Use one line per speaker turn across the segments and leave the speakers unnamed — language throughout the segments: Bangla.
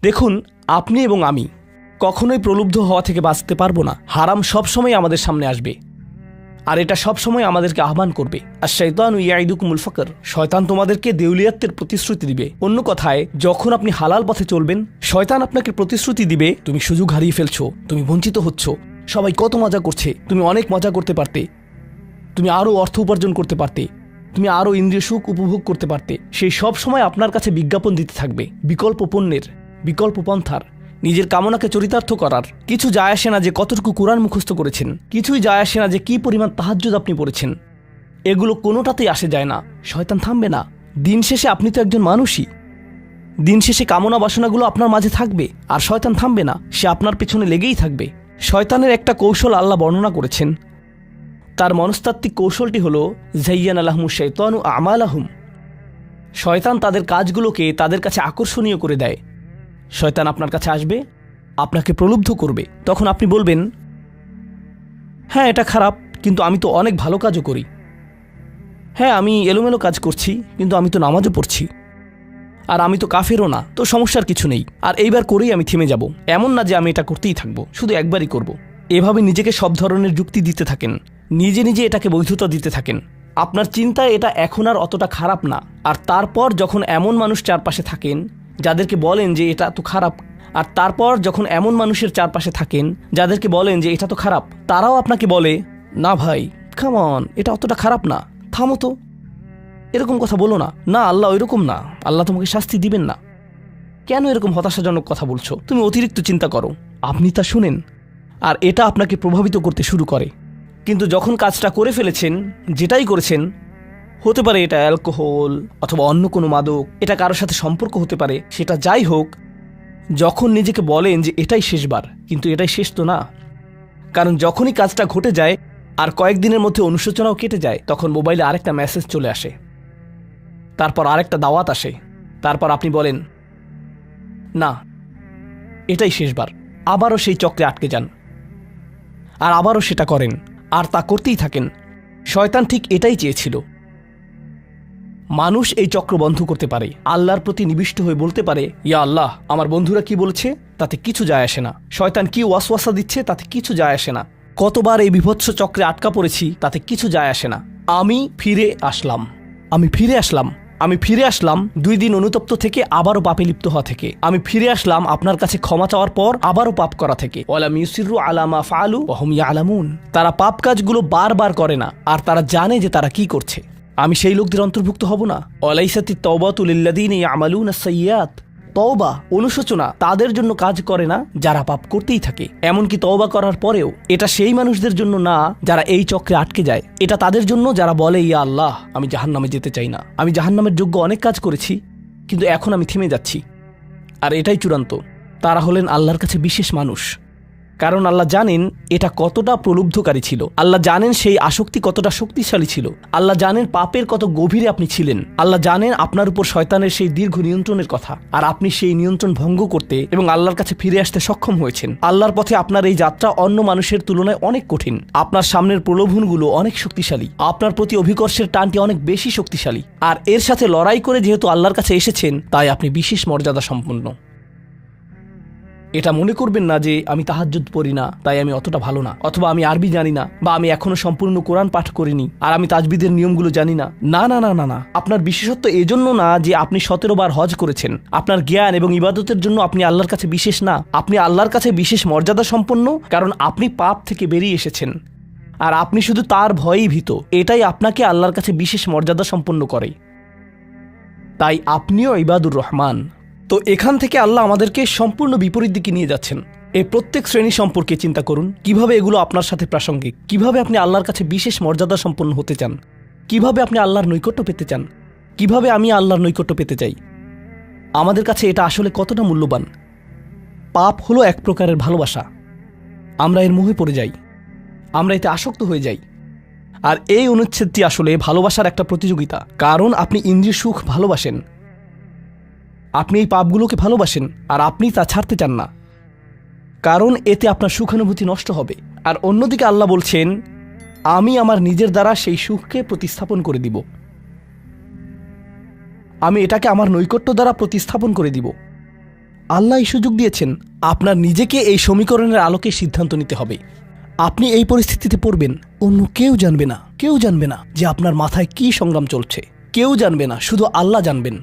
দেখুন, আপনি এবং আমি কখনোই প্রলুব্ধ হওয়া থেকে বাঁচতে পারবো না। হারাম সবসময় আমাদের সামনে আসবে, আর এটা সবসময় আমাদেরকে আহ্বান করবে। আর শাইতানু ইয়াইদুকুমুল ফাকর, শয়তান তোমাদেরকে দেউলিয়াত্বের প্রতিশ্রুতি দিবে। অন্য কথায়, যখন আপনি হালাল পথে চলবেন, শয়তান আপনাকে প্রতিশ্রুতি দিবে তুমি সুযোগ হারিয়ে ফেলছো, তুমি বঞ্চিত হচ্ছ, সবাই কত মজা করছে, তুমি অনেক মজা করতে পারতে, তুমি আরও অর্থ উপার্জন করতে পারতে, তুমি আরও ইন্দ্রিয় সুখ উপভোগ করতে পারতে। সেই সব সময় আপনার কাছে বিজ্ঞাপন দিতে থাকবে বিকল্প পণ্যের, বিকল্প পন্থার, নিজের কামনাকে চরিতার্থ করার। কিছু যায় আসে না যে কতটুকু কোরআন মুখস্থ করেছেন, কিছুই যায় আসে না যে কি পরিমাণ তাহাজ্জুদ আপনি পড়েছেন, এগুলো কোনোটাতেই আসে যায় না। শয়তান থামবে না। দিন শেষে আপনি তো একজন মানুষই, দিন শেষে কামনা বাসনাগুলো আপনার মাঝে থাকবে, আর শয়তান থামবে না, সে আপনার পেছনে লেগেই থাকবে। শয়তানের একটা কৌশল আল্লাহ বর্ণনা করেছেন। তার মনস্তাত্ত্বিক কৌশলটি হল যায়্যানা লাহুমুশ শাইতানু আমালাহুম। শয়তান তাদের কাজগুলোকে তাদের কাছে আকর্ষণীয় করে দেয়। শয়তান আপনার কাছে আসবে, আপনাকে প্রলুব্ধ করবে। তখন আপনি বলবেন, হ্যাঁ এটা খারাপ, কিন্তু আমি তো অনেক ভালো কাজও করি। হ্যাঁ আমি এলোমেলো কাজ করছি, কিন্তু আমি তো নামাজও পড়ছি, আর আমি তো কাফেরও না, তো সমস্যার কিছু নেই। আর এইবার করেই আমি থেমে যাব, এমন না যে আমি এটা করতেই থাকবো, শুধু একবারই করব। এভাবে নিজেকে সব ধরনের যুক্তি দিতে থাকেন, নিজে নিজে এটাকে বৈধতা দিতে থাকেন। আপনার চিন্তায় এটা এখন আর অতটা খারাপ না। আর তারপর যখন এমন মানুষ চারপাশে থাকেন যাদেরকে বলেন যে এটা তো খারাপ, আর তারপর যখন এমন মানুষের চারপাশে থাকেন যাদেরকে বলেন যে এটা তো খারাপ, তারাও আপনাকে বলে, না ভাই কাম অন, এটা অতটা খারাপ না, থামো তো, এরকম কথা বলো না, না আল্লাহ ওইরকম না, আল্লাহ তোমাকে শাস্তি দিবেন না, কেন এরকম হতাশাজনক কথা বলছো, তুমি অতিরিক্ত চিন্তা করো। আপনি তা শুনেন, আর এটা আপনাকে প্রভাবিত করতে শুরু করে। কিন্তু যখন কাজটা করে ফেলেছেন, যেটাই করেছেন, হতে পারে এটা অ্যালকোহল অথবা অন্য কোনো মাদক, এটা কারোর সাথে সম্পর্ক হতে পারে, সেটা যাই হোক, যখন নিজেকে বলেন যে এটাই শেষবার, কিন্তু এটাই শেষ তো না। কারণ যখনই কাজটা ঘটে যায় আর কয়েকদিনের মধ্যে অনুশোচনাও কেটে যায়, তখন মোবাইলে আরেকটা মেসেজ চলে আসে, তারপর আরেকটা দাওয়াত আসে, তারপর আপনি বলেন না এটাই শেষবার, আবারও সেই চক্রে আটকে যান, আর আবারও সেটা করেন, আর তা করতেই থাকেন। শয়তান ঠিক এটাই চেয়েছিল। মানুষ এই চক্র বন্ধ করতে পারে, আল্লাহর প্রতি নিবিষ্ট হয়ে বলতে পারে, ইয়া আল্লাহ, আমার বন্ধুরা কি বলছে তাতে কিছু যায় আসে না, শয়তান কি ওয়াসওয়াসা দিচ্ছে তাতে কিছু যায় আসে না, কতবার এই বিভৎস চক্রে আটকা পড়েছি তাতে কিছু যায় আসে না। আমি ফিরে আসলাম, আমি ফিরে আসলাম, আমি ফিরে আসলাম 2 দিন অনুতপ্ত থেকে আবারও পাপে লিপ্ত হওয়া থেকে। আমি ফিরে আসলাম আপনার কাছে ক্ষমা চাওয়ার পর আবারও পাপ করা থেকে। ওয়ালাম ইউসিরু আলা মা ফাআলু ওয়া হুম ইয়ালামুন। তারা পাপ কাজগুলো বারবার করে না, আর তারা জানে যে তারা কি করছে। আমি সেই লোকদের অন্তর্ভুক্ত হব না? ওয়ালাইসাতিত তাওবাতু লিল্লাযিনা ইয়ামালুনাস সাইয়্যাত। তওবা, অনুশোচনা তাদের জন্য কাজ করে না যারা পাপ করতেই থাকে। এমনকি তওবা করার পরেও এটা সেই মানুষদের জন্য না যারা এই চক্রে আটকে যায়। এটা তাদের জন্য যারা বলে, ইয়া আল্লাহ, আমি জাহান্নামে যেতে চাই না, আমি জাহান্নামের যোগ্য অনেক কাজ করেছি, কিন্তু এখন আমি থেমে যাচ্ছি। আর এটাই চূড়ান্ত। তারা হলেন আল্লাহর কাছে বিশেষ মানুষ, কারণ আল্লাহ জানেন এটা কতটা প্রলুব্ধকারী ছিল, আল্লাহ জানেন সেই আসক্তি কতটা শক্তিশালী ছিল, আল্লাহ জানেন পাপের কত গভীরে আপনি ছিলেন, আল্লাহ জানেন আপনার উপর শয়তানের সেই দীর্ঘ নিয়ন্ত্রণের কথা, আর আপনি সেই নিয়ন্ত্রণ ভঙ্গ করতে এবং আল্লাহর কাছে ফিরে আসতে সক্ষম হয়েছেন। আল্লাহর পথে আপনার এই যাত্রা অন্য মানুষের তুলনায় অনেক কঠিন। আপনার সামনের প্রলোভনগুলো অনেক শক্তিশালী, আপনার প্রতি অভিকর্ষের টানটি অনেক বেশি শক্তিশালী, আর এর সাথে লড়াই করে যেহেতু আল্লাহর কাছে এসেছেন, তাই আপনি বিশেষ মর্যাদা সম্পন্ন। এটা মনে করবেন না যে আমি তাহাজ্জুদ পড়ি না তাই আমি অতটা ভালো না, অথবা আমি আরবি জানি না, বা আমি এখনো সম্পূর্ণ কোরআন পাঠ করিনি আর আমি তাজবিদের নিয়মগুলো জানি না। না না না না না, আপনার বিশেষত্ব এজন্য না যে আপনি 17 বার হজ করেছেন। আপনার জ্ঞান এবং ইবাদতের জন্য আপনি আল্লাহর কাছে বিশেষ না, আপনি আল্লাহর কাছে বিশেষ মর্যাদা সম্পন্ন, কারণ আপনি পাপ থেকে বেরিয়ে এসেছেন আর আপনি শুধু তার ভয়েই ভীত। এটাই আপনাকে আল্লাহর কাছে বিশেষ মর্যাদা সম্পন্ন করে। তাই আপনিও ইবাদুর রহমান। তো এখান থেকে আল্লাহ আমাদেরকে সম্পূর্ণ বিপরীত দিকে নিয়ে যাচ্ছেন। এই প্রত্যেক শ্রেণী সম্পর্কে চিন্তা করুন, কিভাবে এগুলো আপনার সাথে প্রাসঙ্গিক, কিভাবে আপনি আল্লাহর কাছে বিশেষ মর্যাদা সম্পন্ন হতে চান, কিভাবে আপনি আল্লাহর নৈকট্য পেতে চান, কিভাবে আমি আল্লাহর নৈকট্য পেতে চাই। আমাদের কাছে এটা আসলে কতটা মূল্যবান। পাপ হলো এক প্রকারের ভালোবাসা। আমরা এর মোহে পড়ে যাই, আমরা এতে আসক্ত হয়ে যাই। আর এই অনুচ্ছেদটি আসলে ভালোবাসার একটা প্রতিযোগিতা, কারণ আপনি ইন্দ্রিয় সুখ ভালোবাসেন, আপনি এই পাপগুলোকে ভালোবাসেন, আর আপনি তা ছাড়তে চান না, কারণ এতে আপনার সুখানুভূতি নষ্ট হবে। আর অন্যদিকে আল্লাহ বলছেন, আমি আমার নিজের দ্বারা সেই সুখকে প্রতিস্থাপন করে দিব, আমি এটাকে আমার নৈকট্য দ্বারা প্রতিস্থাপন করে দিব। আল্লাহ এই সুযোগ দিয়েছেন। আপনার নিজেকে এই সমীকরণের আলোকে সিদ্ধান্ত নিতে হবে। আপনি এই পরিস্থিতিতে পড়বেন, অন্য কেউ জানবে না, কেউ জানবে না যে আপনার মাথায় কি সংগ্রাম চলছে, কেউ জানবে না, শুধু আল্লাহ জানবেন।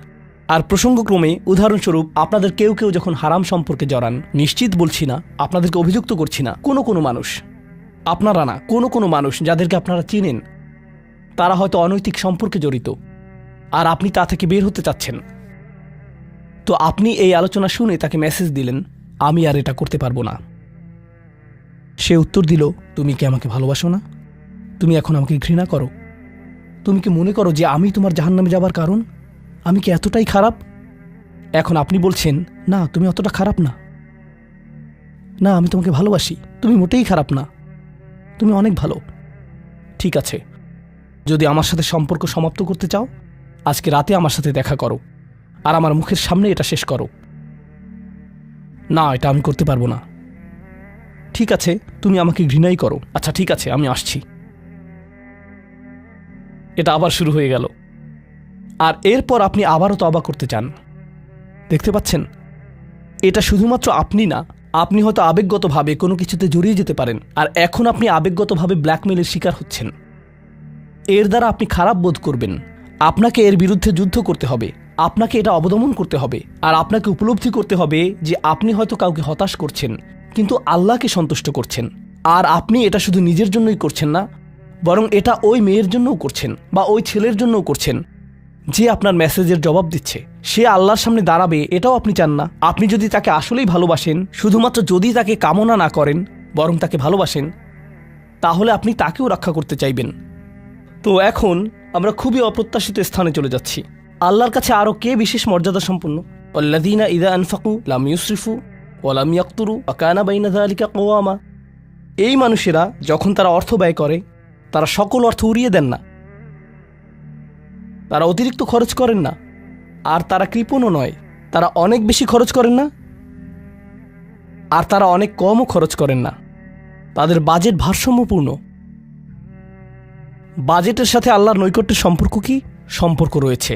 আর প্রসঙ্গক্রমে উদাহরণস্বরূপ আপনাদের কেউ কেউ যখন হারাম সম্পর্কে জড়ান, নিশ্চিত বলছি না, আপনাদেরকে অভিযুক্ত করছি না, কোনো মানুষ, আপনারা না, কোনো মানুষ যাদেরকে আপনারা চিনেন, তারা হয়তো অনৈতিক সম্পর্কে জড়িত, আর আপনি তা থেকে বের হতে চাচ্ছেন। তো আপনি এই আলোচনা শুনে তাকে মেসেজ দিলেন, আমি আর এটা করতে পারবো না। সে উত্তর দিল, তুমি কি আমাকে ভালোবাসো না? তুমি এখন আমাকে ঘৃণা করো? তুমি কি মনে করো যে আমি তোমার জাহান্নামে যাবার কারণ? আমি কি এতটাই খারাপ? এখন আপনি বলছেন, না তুমি অতটা খারাপ না, না আমি তোমাকে ভালোবাসি, তুমি মোটেই খারাপ না, তুমি অনেক ভালো। ঠিক আছে, যদি আমার সাথে সম্পর্ক সমাপ্ত করতে চাও, আজকে রাতে আমার সাথে দেখা করো, আর আমার মুখের সামনে এটা শেষ করো। না, এটা আমি করতে পারবো না। ঠিক আছে, তুমি আমাকে ঘৃণাই করো, আচ্ছা ঠিক আছে, আমি আসছি। এটা আবার শুরু হয়ে গেল, আর এরপর আপনি আবারও তওবা করতে চান। দেখতে পাচ্ছেন, এটা শুধুমাত্র আপনি না, আপনি হয়তো আবেগগতভাবে কোনো কিছুতে জড়িয়ে যেতে পারেন, আর এখন আপনি আবেগগতভাবে ব্ল্যাকমেলের শিকার হচ্ছেন। এর দ্বারা আপনি খারাপ বোধ করবেন। আপনাকে এর বিরুদ্ধে যুদ্ধ করতে হবে, আপনাকে এটা অবদমন করতে হবে, আর আপনাকে উপলব্ধি করতে হবে যে আপনি হয়তো কাউকে হতাশ করছেন, কিন্তু আল্লাহকে সন্তুষ্ট করছেন। আর আপনি এটা শুধু নিজের জন্যই করছেন না, বরং এটা ওই মেয়ের জন্যও করছেন, বা ওই ছেলের জন্যও করছেন যে আপনার মেসেজের জবাব দিচ্ছে। সে আল্লাহর সামনে দাঁড়াবে, এটাও আপনি চান না। আপনি যদি তাকে আসলেই ভালোবাসেন, শুধুমাত্র যদি তাকে কামনা না করেন, বরং তাকে ভালোবাসেন, তাহলে আপনি তাকেও রক্ষা করতে চাইবেন। তো এখন আমরা খুবই অপ্রত্যাশিত স্থানে চলে যাচ্ছি। আল্লাহর কাছে আরও কে বিশেষ মর্যাদা সম্পন্ন? আল্লাযীনা ইযা আনফাকু লাম ইউসরিফু ওয়া লাম ইয়াকতুরু ওয়া কানা বাইনা যালিকা কওয়ামা। এই মানুষেরা যখন তারা অর্থ ব্যয় করে, তারা সকল অর্থ উড়িয়ে দেন না, তারা অতিরিক্ত খরচ করেন না, আর তারা কৃপণও নয়। তারা অনেক বেশি খরচ করেন না, আর তারা অনেক কমও খরচ করেন না। তাদের বাজেট ভারসাম্যপূর্ণ। বাজেটের সাথে আল্লাহর নৈকট্যের সম্পর্ক কি? সম্পর্ক রয়েছে,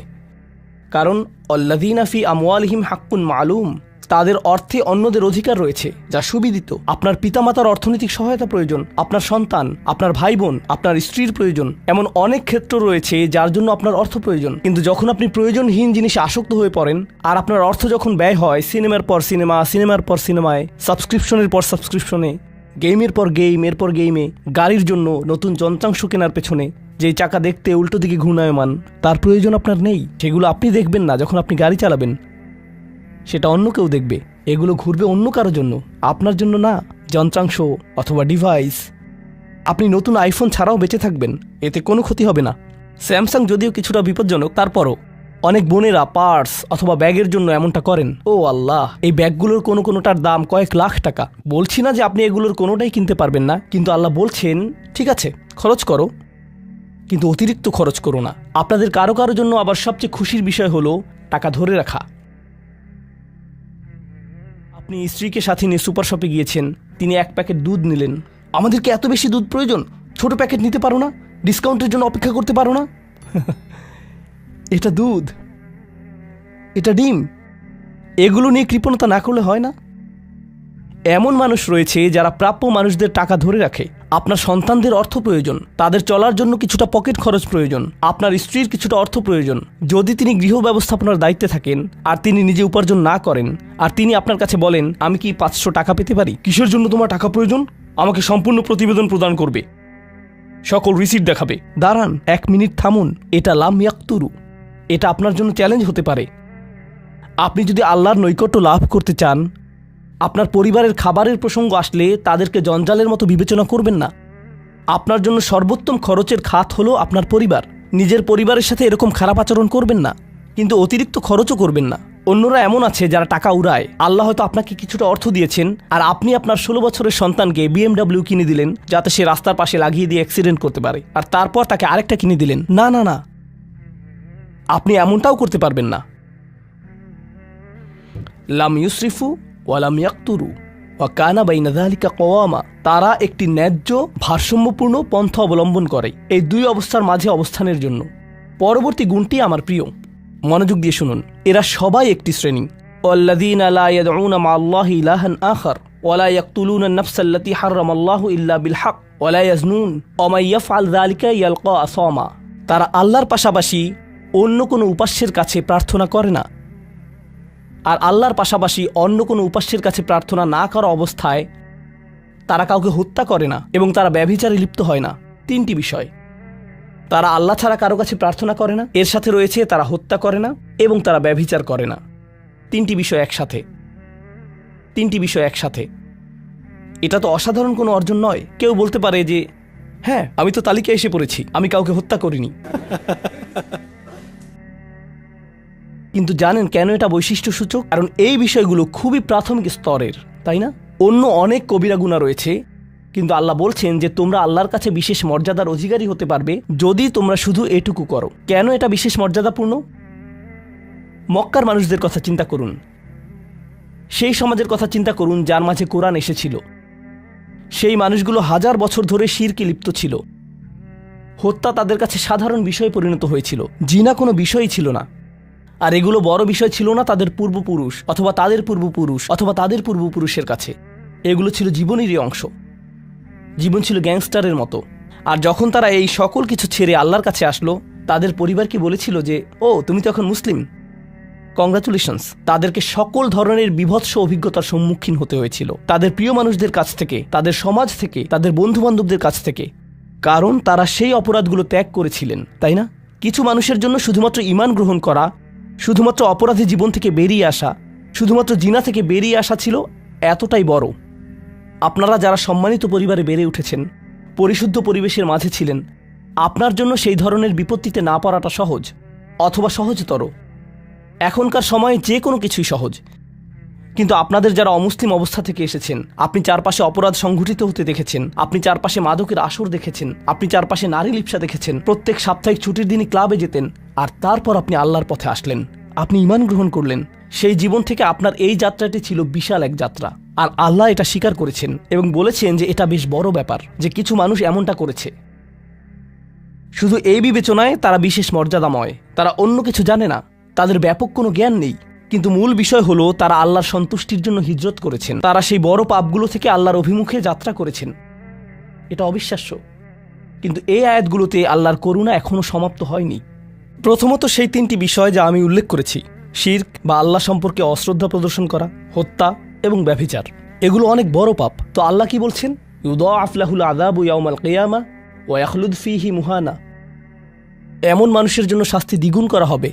কারণ আল্লাযীনা ফি আমওয়ালিহিম হাক্কুন মালুম, তাদের অর্থে অন্যদের অধিকার রয়েছে যা সুবিদিত। আপনার পিতামাতার অর্থনৈতিক সহায়তা প্রয়োজন, আপনার সন্তান, আপনার ভাই বোন, আপনার স্ত্রীর প্রয়োজন, এমন অনেক ক্ষেত্র রয়েছে যার জন্য আপনার অর্থ প্রয়োজন। কিন্তু যখন আপনি প্রয়োজনহীন জিনিসে আসক্ত হয়ে পড়েন, আর আপনার অর্থ যখন ব্যয় হয় সিনেমার পর সিনেমা, সিনেমার পর সিনেমায়, সাবস্ক্রিপশনের পর সাবস্ক্রিপশনে, গেমের পর গেম, এরপর গেমে, গাড়ির জন্য নতুন যন্ত্রাংশ কেনার পেছনে, যেই চাকা দেখতে উল্টো দিকে ঘূর্ণায়মান, তার প্রয়োজন আপনার নেই। সেগুলো আপনি দেখবেন না যখন আপনি গাড়ি চালাবেন, সেটা অন্য কেউ দেখবে। এগুলো ঘুরবে অন্য কারোর জন্য, আপনার জন্য না। যন্ত্রাংশ অথবা ডিভাইস, আপনি নতুন আইফোন ছাড়াও বেঁচে থাকবেন, এতে কোনো ক্ষতি হবে না। স্যামসাং যদিও কিছুটা বিপজ্জনক, তারপরও অনেক বোনেরা পার্স অথবা ব্যাগের জন্য এমনটা করেন। ও আল্লাহ, এই ব্যাগগুলোর কোনোটার দাম কয়েক লাখ টাকা। বলছি না যে আপনি এগুলোর কোনোটাই কিনতে পারবেন না, কিন্তু আল্লাহ বলছেন ঠিক আছে খরচ করো, কিন্তু অতিরিক্ত খরচ করো না। আপনাদের কারো কারো জন্য আবার সবচেয়ে খুশির বিষয় হলো টাকা ধরে রাখা। আপনি স্ত্রীকে সাথে নিয়ে সুপার শপে গিয়েছেন, তিনি এক প্যাকেট দুধ নিলেন। আমাদেরকে এত বেশি দুধ প্রয়োজন, ছোট প্যাকেট নিতে পারো না? ডিসকাউন্টের জন্য অপেক্ষা করতে পারো না? এটা দুধ, এটা ডিম, এগুলো নিয়ে কৃপণতা না করলে হয় না? এমন মানুষ রয়েছে যারা প্রাপ্য মানুষদের টাকা ধরে রাখে। আপনার সন্তানদের অর্থ প্রয়োজন, তাদের চলার জন্য কিছুটা পকেট খরচ প্রয়োজন, আপনার স্ত্রীর কিছুটা অর্থ প্রয়োজন। যদি তিনি গৃহ ব্যবস্থাপনার দায়িত্বে থাকেন আর তিনি নিজে উপার্জন না করেন, আর তিনি আপনার কাছে বলেন আমি কি 500 টাকা পেতে পারি? কিসের জন্য তোমার টাকা প্রয়োজন? আমাকে সম্পূর্ণ প্রতিবেদন প্রদান করবে, সকল রিসিট দেখাবে। দাঁড়ান, 1 মিনিট থামুন। এটা লাম ইয়াকতুরু, এটা আপনার জন্য চ্যালেঞ্জ হতে পারে। আপনি যদি আল্লাহর নৈকট্য লাভ করতে চান, আপনার পরিবারের খাবারের প্রসঙ্গ আসলে তাদেরকে জঞ্জালের মতো বিবেচনা করবেন না। আপনার জন্য সর্বোত্তম খরচের খাত হলো আপনার পরিবার। নিজের পরিবারের সাথে এরকম খারাপ আচরণ করবেন না, কিন্তু অতিরিক্ত খরচও করবেন না। অন্যরা এমন আছে যারা টাকা উড়ায়। আল্লাহ হয়তো আপনাকে কিছুটা অর্থ দিয়েছেন, আর আপনি আপনার 16 বছরের সন্তানকে BMW কিনে দিলেন যাতে সে রাস্তার পাশে লাগিয়ে দিয়ে অ্যাক্সিডেন্ট করতে পারে, আর তারপর তাকে আরেকটা কিনে দিলেন। না না না, আপনি এমনটাও করতে পারবেন না। লাম ইউসরিফু ওয়া লাম ইয়াকতুরু ওয়া কানা বাইনা যালিকা কওয়ামা। তারা একটি ন্যায্য ভারসাম্যপূর্ণ পন্থা অবলম্বন করে এই দুই অবস্থার মাঝে অবস্থানের জন্য। পরবর্তী গুণটি আমার প্রিয়, মনোযোগ দিয়ে শুনুন। এরা সবাই একটি শ্রেণী। والذين لا يدعون مع الله إلها آخر ولا يقتلون النفس التي حرم الله إلا بالحق ولا يزنون ومن يفعل ذلك يلقى أثاما। তারা আল্লাহর পাশাপাশি অন্য কোনো উপাস্যের কাছে প্রার্থনা করে না, আর আল্লাহর পাশাপাশি অন্য কোনো উপাস্যের কাছে প্রার্থনা না করা অবস্থায় তারা কাউকে হত্যা করে না এবং তারা ব্যভিচারে লিপ্ত হয় না। তিনটি বিষয়, তারা আল্লাহ ছাড়া কারো কাছে প্রার্থনা করে না, এর সাথে রয়েছে তারা হত্যা করে না এবং তারা ব্যভিচার করে না। তিনটি বিষয় একসাথে। এটা তো অসাধারণ কোনো অর্জন নয়। কেউ বলতে পারে যে হ্যাঁ, আমি তো তালিকায় এসে পড়েছি, আমি কাউকে হত্যা করিনি। কিন্তু জানেন কেন এটা বৈশিষ্ট্যসূচক? কারণ এই বিষয়গুলো খুবই প্রাথমিক স্তরের, তাই না? অন্য অনেক কবিরা গুনাহ রয়েছে, কিন্তু আল্লাহ বলছেন যে তোমরা আল্লাহর কাছে বিশেষ মর্যাদার অধিকারী হতে পারবে যদি তোমরা শুধু এটুকু করো। কেন এটা বিশেষ মর্যাদাপূর্ণ? মক্কার মানুষদের কথা চিন্তা করুন, সেই সমাজের কথা চিন্তা করুন যার মাঝে কোরআন এসেছিল। সেই মানুষগুলো হাজার বছর ধরে শিরকে লিপ্ত ছিল। হত্যা তাদের কাছে সাধারণ বিষয় পরিণত হয়েছিল, জিনা কোনো বিষয়ই ছিল না। আর এগুলো বড় বিষয় ছিল না তাদের পূর্বপুরুষ অথবা তাদের পূর্বপুরুষ অথবা তাদের পূর্বপুরুষের কাছে। এগুলো ছিল জীবনেরই অংশ। জীবন ছিল গ্যাংস্টারের মতো। আর যখন তারা এই সকল কিছু ছেড়ে আল্লাহর কাছে আসলো, তাদের পরিবারকে বলেছিল যে ও তুমি তো এখন মুসলিম, কংগ্রাচুলেশনস। তাদেরকে সকল ধরনের বিভৎস অভিজ্ঞতার সম্মুখীন হতে হয়েছিল, তাদের প্রিয় মানুষদের কাছ থেকে, তাদের সমাজ থেকে, তাদের বন্ধুবান্ধবদের কাছ থেকে, কারণ তারা সেই অপরাধগুলো ত্যাগ করেছিলেন, তাই না? কিছু মানুষের জন্য শুধুমাত্র ঈমান গ্রহণ করা, শুধুমাত্র অপরাধী জীবন থেকে বেরিয়ে আসা, শুধুমাত্র জিনা থেকে বেরিয়ে আসা ছিল এতটাই বড়। আপনারা যারা সম্মানিত পরিবারে বেড়ে উঠেছেন, পরিশুদ্ধ পরিবেশের মাঝে ছিলেন, আপনার জন্য সেই ধরনের বিপত্তিতে না পড়াটা সহজ অথবা সহজতর। এখনকার সময়ে যে কোনো কিছুই সহজ, কিন্তু আপনাদের যারা অমুসলিম অবস্থা থেকে এসেছেন, আপনি চারপাশে অপরাধ সংঘটিত হতে দেখেছেন, আপনি চারপাশে মাদকের আসর দেখেছেন, আপনি চারপাশে নারী লিপ্সা দেখেছেন, প্রত্যেক সাপ্তাহিক ছুটির দিনই ক্লাবে যেতেন, আর তারপর আপনি আল্লাহর পথে আসলেন, আপনি ঈমান গ্রহণ করলেন। সেই জীবন থেকে আপনার এই যাত্রাটি ছিল বিশাল এক যাত্রা, আর আল্লাহ এটা স্বীকার করেছেন এবং বলেছেন যে এটা বেশ বড় ব্যাপার যে কিছু মানুষ এমনটা করেছে। শুধু এই বিবেচনায় তারা বিশেষ মর্যাদাময়, তারা অন্য কিছু জানে না, তাদের ব্যাপক কোনো জ্ঞান নেই, কিন্তু মূল বিষয় হলো তারা আল্লাহর সন্তুষ্টির জন্য হিজরত করেছেন, তারা সেই বড় পাপগুলো থেকে আল্লাহর অভিমুখে যাত্রা করেছেন। এটা অবিশ্বাস্য। কিন্তু এই আয়াতগুলোতে আল্লাহর করুণা এখনও সমাপ্ত হয়নি। প্রথমত সেই তিনটি বিষয় যা আমি উল্লেখ করেছি, শিরক বা আল্লাহ সম্পর্কে অশ্রদ্ধা প্রদর্শন করা, হত্যা এবং ব্যভিচার, এগুলো অনেক বড় পাপ। তো আল্লাহ কি বলছেন? ইউদাআফ লাহুল আযাবু ইয়াওমাল কিয়ামা ওয়া ইয়াখলুদ ফীহি মুহানা। এমন মানুষের জন্য শাস্তি দ্বিগুণ করা হবে,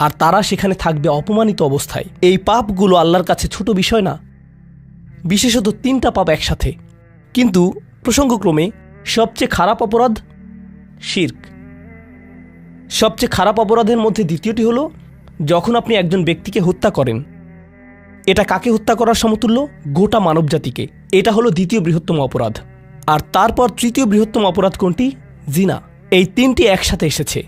আর তারা সেখানে থাকবে অপমানিত অবস্থায়। এই পাপগুলো আল্লাহর কাছে ছোট বিষয় না, বিশেষত তিনটা পাপ একসাথে। কিন্তু প্রসঙ্গক্রমে সবচেয়ে খারাপ অপরাধ শিরক। সবচেয়ে খারাপ অপরাধের মধ্যে দ্বিতীয়টি হলো যখন আপনি একজন ব্যক্তিকে হত্যা করেন। এটা কাকে হত্যা করার সমতুল্য? গোটা মানবজাতিকে। এটা হলো দ্বিতীয় বৃহত্তম অপরাধ। আর তারপর তৃতীয় বৃহত্তম অপরাধ কোনটি? জিনা। এই তিনটি একসাথে এসেছে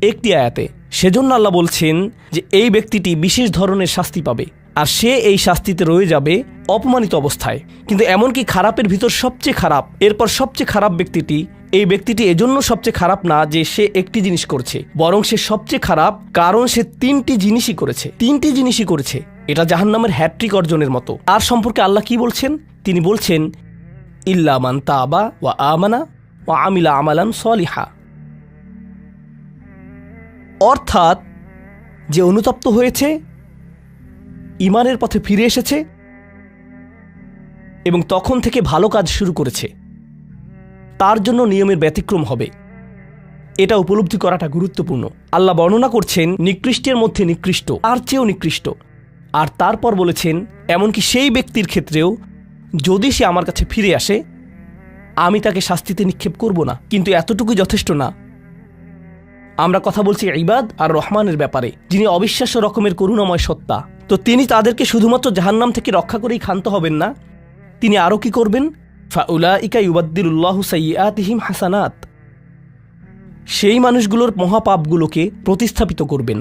একটি আয়াতে। সেজন্য আল্লাহ বলছেন যে এই ব্যক্তিটি বিশেষ ধরনের শাস্তি পাবে, আর সে এই শাস্তিতে রয়ে যাবে অপমানিত অবস্থায়। কিন্তু এমনকি খারাপের ভিতর সবচেয়ে খারাপ, এরপর সবচেয়ে খারাপ ব্যক্তিটি, এই ব্যক্তিটি এজন্য সবচেয়ে খারাপ না যে সে একটি জিনিস করছে, বরং সে সবচেয়ে খারাপ কারণ সে তিনটি জিনিসই করেছে। এটা জাহান্নামের হ্যাট্রিক অর্জনের মতো। আর সম্পর্কে আল্লাহ কি বলছেন? তিনি বলছেন ইল্লা মান তাবা ওয়া আমানা ওয়া আমিলা আমালান সলিহা। অর্থাৎ যে অনুতপ্ত হয়েছে, ঈমানের পথে ফিরে এসেছে এবং তখন থেকে ভালো কাজ শুরু করেছে, তার জন্য নিয়মের ব্যতিক্রম হবে। এটা উপলব্ধি করাটা গুরুত্বপূর্ণ। আল্লাহ বর্ণনা করছেন নিকৃষ্টের মধ্যে নিকৃষ্ট, আর চেয়েও নিকৃষ্ট। আর তারপর বলেছেন এমনকি সেই ব্যক্তির ক্ষেত্রেও যদি সে আমার কাছে ফিরে আসে, আমি তাকে শাস্তিতে নিক্ষেপ করব না। কিন্তু এতটুকু যথেষ্ট না। আমরা কথা বলছি ইবাদ আর রহমানের ব্যাপারে, যিনি অবিশ্বাস্য রকমের করুণাময় সত্তা। তো তিনি তাদেরকে শুধুমাত্র জাহান্নাম থেকে রক্ষা করেই ক্ষান্ত হবেন না, তিনি আরও কি করবেন? ফাউলাইকা ইউবাদদিলুল্লাহু সাইয়্যাতিহিম হাসানাত। সেই মানুষগুলোর মহাপাপগুলোকে প্রতিস্থাপিত করবেন।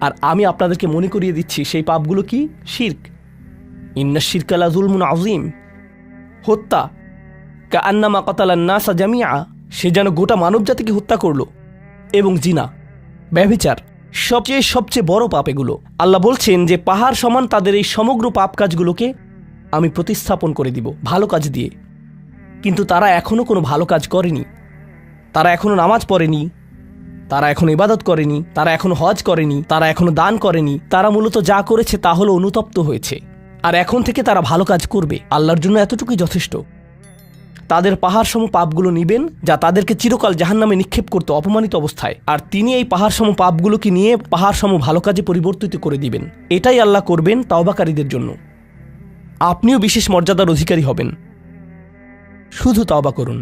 আর আমি আপনাদেরকে মনে করিয়ে দিচ্ছি সেই পাপগুলো কি? শিরক। ইন্নাশ শিরকা লাযুলমুন আযীম। হত্যা, কাআন্নামা কাতালান নাসা জামিআ, সে যেন গোটা মানবজাতিকে হত্যা করলো। এবং জিনা, ব্যভিচার, সবচেয়ে বড় পাপ এগুলো। আল্লাহ বলছেন যে পাহাড় সমান তাদের এই সমগ্র পাপ কাজগুলোকে আমি প্রতিস্থাপন করে দিব ভালো কাজ দিয়ে। কিন্তু তারা এখনো কোনো ভালো কাজ করেনি, তারা এখনো নামাজ পড়েনি, তারা এখনো ইবাদত করেনি, তারা এখনো হজ করেনি, তারা এখনো দান করেনি। তারা মূলত যা করেছে তা হলো অনুতপ্ত হয়েছে, আর এখন থেকে তারা ভালো কাজ করবে। আল্লাহর জন্য এতটুকুই যথেষ্ট। তাদের পাহাড়সম পাপগুলো নিবেন, যা তাদেরকে চিরকাল জাহান্নামে নিক্ষেপ করতে অপমানিত অবস্থায়, আর তিনি এই পাহাড়সম পাপগুলোকে নিয়ে পাহাড়সম ভালো কাজে পরিবর্তিত করে দিবেন। এটাই আল্লাহ করবেন তাওবাকারীদের জন্য। আপনিও বিশেষ মর্যাদার অধিকারী হবেন। শুধু তওবা করুন।